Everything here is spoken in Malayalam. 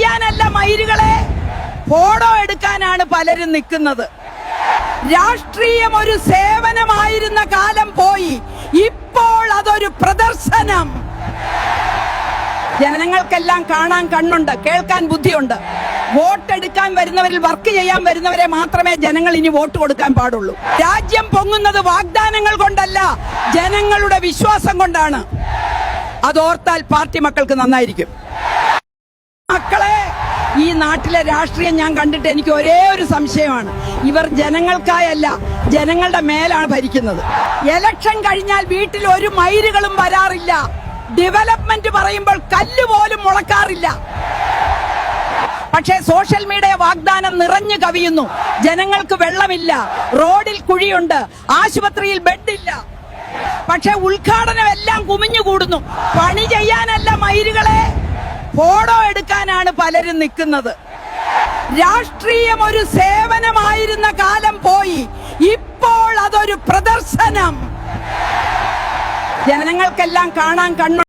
ചെയ്യാനല്ല മയിലുകളെ, ഫോട്ടോ എടുക്കാനാണ് പലരും നിൽക്കുന്നത്. രാഷ്ട്രീയം ഒരു സേവനമായിരുന്ന കാലം പോയി, ഇപ്പോൾ അതൊരു പ്രദർശനം. ജനങ്ങൾക്കെല്ലാം കാണാൻ കണ്ണുണ്ട്, കേൾക്കാൻ ബുദ്ധിയുണ്ട്. വോട്ടെടുക്കാൻ വരുന്നവരിൽ വർക്ക് ചെയ്യാൻ വരുന്നവരെ മാത്രമേ ജനങ്ങൾ ഇനി വോട്ട് കൊടുക്കാൻ പാടുള്ളൂ. രാജ്യം പൊങ്ങുന്നത് വാഗ്ദാനങ്ങൾ കൊണ്ടല്ല, ജനങ്ങളുടെ വിശ്വാസം കൊണ്ടാണ്. അതോർത്താൽ പാർട്ടി മക്കൾക്ക് നന്നായിരിക്കും. മക്കളെ, ഈ നാട്ടിലെ രാഷ്ട്രീയം ഞാൻ കണ്ടിട്ട് എനിക്ക് ഒരേ ഒരു സംശയമാണ്. ഇവർ ജനങ്ങൾക്കായല്ല, ജനങ്ങളുടെ മേലാണ് ഭരിക്കുന്നത്. ഇലക്ഷൻ കഴിഞ്ഞാൽ വീട്ടിൽ ഒരു മയിലുകളും വരാറില്ല. ഡെവലപ്മെന്റ് പറയുമ്പോൾ കല്ല് പോലും മുളക്കാറില്ല. പക്ഷേ സോഷ്യൽ മീഡിയ വാഗ്ദാനം നിറഞ്ഞു കവിയുന്നു. ജനങ്ങൾക്ക് വെള്ളമില്ല, റോഡിൽ കുഴിയുണ്ട്, ആശുപത്രിയിൽ ബെഡില്ല. പക്ഷെ ഉദ്ഘാടനം എല്ലാം കുമിഞ്ഞുകൂടുന്നു. പണി ചെയ്യാനല്ല മയിലുകളെ, ഫോട്ടോ എടുക്കാനാണ് പലരും നിൽക്കുന്നത്. രാഷ്ട്രീയം ഒരു സേവനമായിരുന്ന കാലം പോയി, ഇപ്പോൾ അതൊരു പ്രദർശനം. ജനങ്ങൾക്കെല്ലാം കാണാൻ കണ്ണു